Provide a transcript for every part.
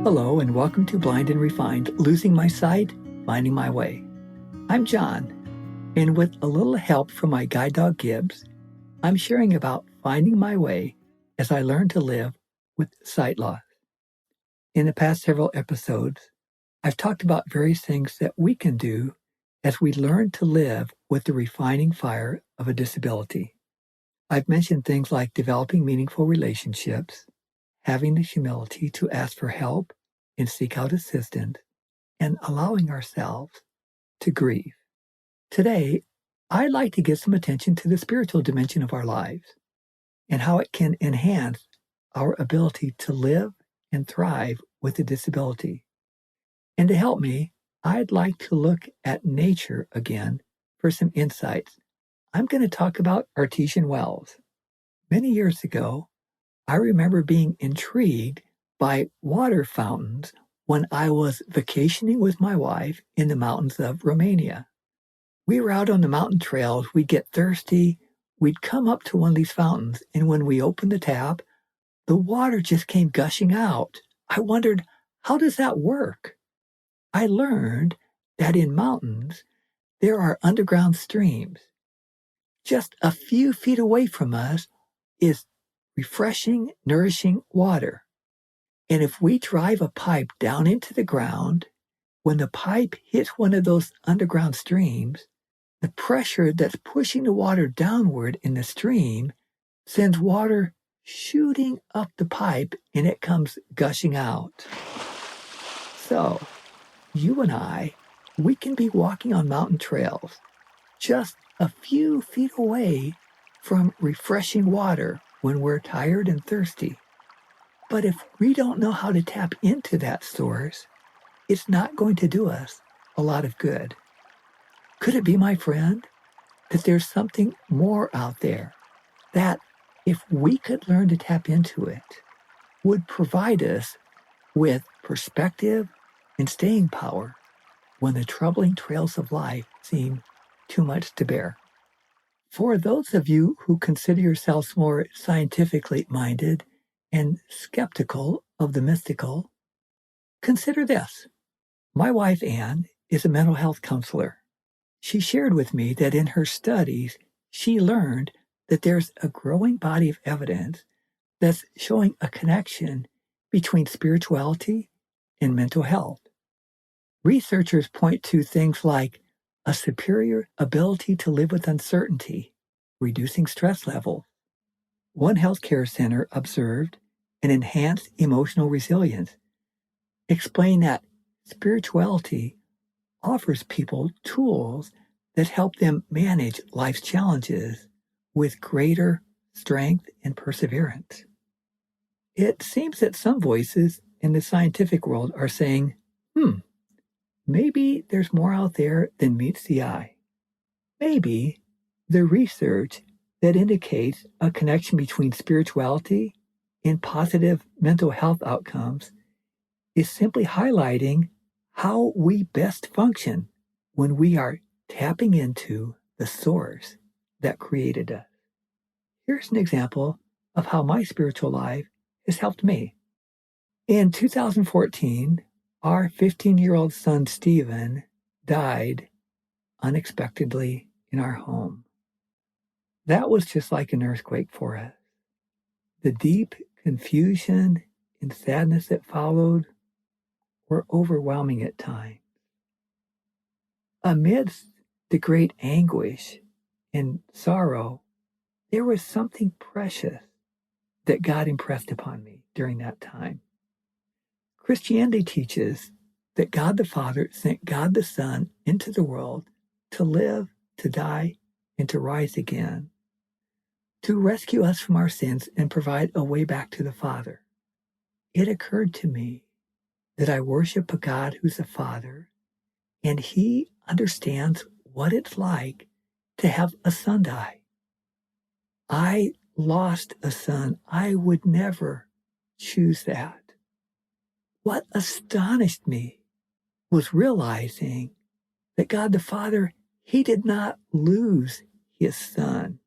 Hello and welcome to Blind and Refined, Losing My Sight, Finding My Way. I'm John, and with a little help from my guide dog Gibbs, I'm sharing about finding my way as I learn to live with sight loss. In the past several episodes, I've talked about various things that we can do as we learn to live with the refining fire of a disability. I've mentioned things like developing meaningful relationships, having the humility to ask for help and seek out assistance, and allowing ourselves to grieve. Today, I'd like to give some attention to the spiritual dimension of our lives and how it can enhance our ability to live and thrive with a disability. And to help me, I'd like to look at nature again for some insights. I'm going to talk about artesian wells. Many years ago, I remember being intrigued by water fountains when I was vacationing with my wife in the mountains of Romania. We were out on the mountain trails, we'd get thirsty, we'd come up to one of these fountains, and when we opened the tap, the water just came gushing out. I wondered, how does that work? I learned that in mountains, there are underground streams. Just a few feet away from us is refreshing, nourishing water. And if we drive a pipe down into the ground, when the pipe hits one of those underground streams, the pressure that's pushing the water downward in the stream sends water shooting up the pipe and it comes gushing out. So, you and I, we can be walking on mountain trails just a few feet away from refreshing water when we're tired and thirsty. But if we don't know how to tap into that source, it's not going to do us a lot of good. Could it be, my friend, that there's something more out there that, if we could learn to tap into it, would provide us with perspective and staying power when the troubling trails of life seem too much to bear? For those of you who consider yourselves more scientifically minded and skeptical of the mystical, consider this. My wife, Anne, is a mental health counselor. She shared with me that in her studies, she learned that there's a growing body of evidence that's showing a connection between spirituality and mental health. Researchers point to things like a superior ability to live with uncertainty, reducing stress levels. One healthcare center observed an enhanced emotional resilience, explaining that spirituality offers people tools that help them manage life's challenges with greater strength and perseverance. It seems that some voices in the scientific world are saying, maybe there's more out there than meets the eye. Maybe the research that indicates a connection between spirituality and positive mental health outcomes is simply highlighting how we best function when we are tapping into the source that created us. Here's an example of how my spiritual life has helped me. In 2014, our 15-year-old son, Stephen, died unexpectedly in our home. That was just like an earthquake for us. The deep confusion and sadness that followed were overwhelming at times. Amidst the great anguish and sorrow, there was something precious that God impressed upon me during that time. Christianity teaches that God the Father sent God the Son into the world to live, to die, and to rise again, to rescue us from our sins and provide a way back to the Father. It occurred to me that I worship a God who's a Father, and He understands what it's like to have a son die. I lost a son. I would never choose that. What astonished me was realizing that God the Father, He did not lose His Son.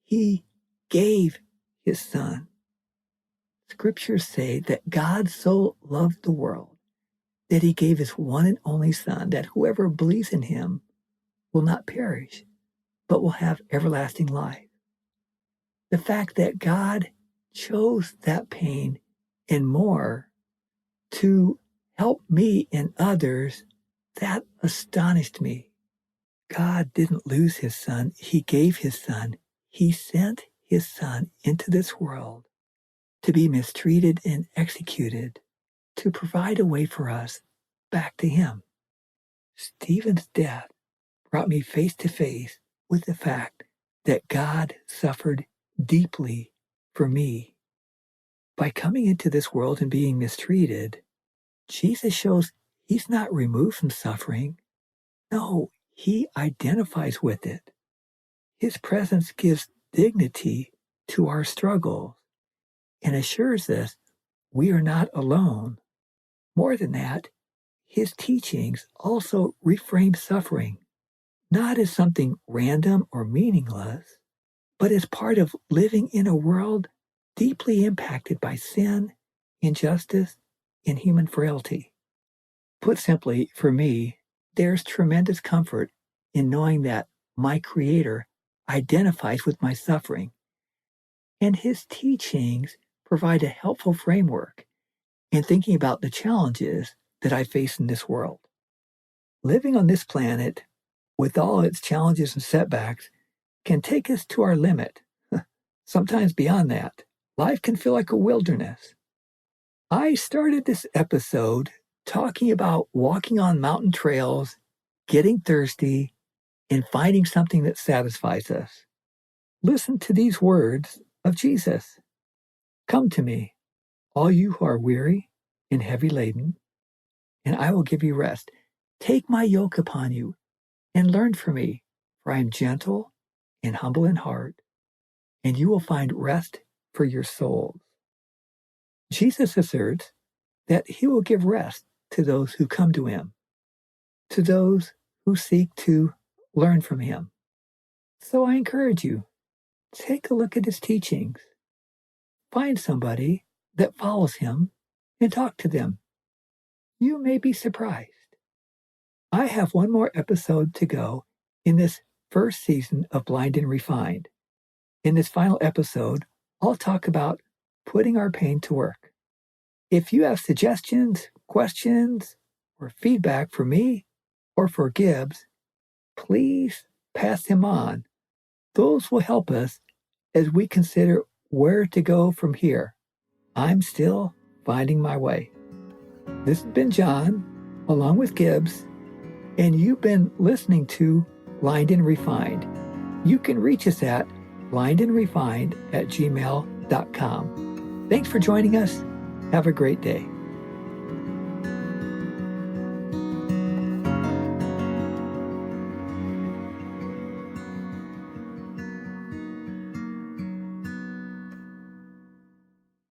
He gave His Son. Scriptures say that God so loved the world that he gave his one and only Son, that whoever believes in him will not perish, but will have everlasting life. The fact that God chose that pain and more to help me and others, that astonished me. God didn't lose his Son. He gave his Son. He sent his Son into this world to be mistreated and executed, to provide a way for us back to him. Stephen's death brought me face to face with the fact that God suffered deeply for me. By coming into this world and being mistreated, Jesus shows he's not removed from suffering. No, he identifies with it. His presence gives dignity to our struggles and assures us we are not alone. More than that, his teachings also reframe suffering, not as something random or meaningless, but as part of living in a world deeply impacted by sin, injustice, and human frailty. Put simply, for me, there's tremendous comfort in knowing that my Creator identifies with my suffering, and his teachings provide a helpful framework in thinking about the challenges that I face in this world. Living on this planet, with all its challenges and setbacks, can take us to our limit. Sometimes beyond that, life can feel like a wilderness. I started this episode talking about walking on mountain trails, getting thirsty, and finding something that satisfies us. Listen to these words of Jesus. Come to me, all you who are weary and heavy laden, and I will give you rest. Take my yoke upon you and learn from me, for I am gentle and humble in heart, and you will find rest for your souls. Jesus asserts that he will give rest to those who come to him, to those who seek to learn from him. So I encourage you, take a look at his teachings. Find somebody that follows him and talk to them. You may be surprised. I have one more episode to go in this first season of Blind and Refined. In this final episode, I'll talk about putting our pain to work. If you have suggestions, questions, or feedback for me or for Gibbs, please pass them on. Those will help us as we consider where to go from here. I'm still finding my way. This has been John, along with Gibbs, and you've been listening to Blind and Refined. You can reach us at blindandrefined@gmail.com. Thanks for joining us. Have a great day.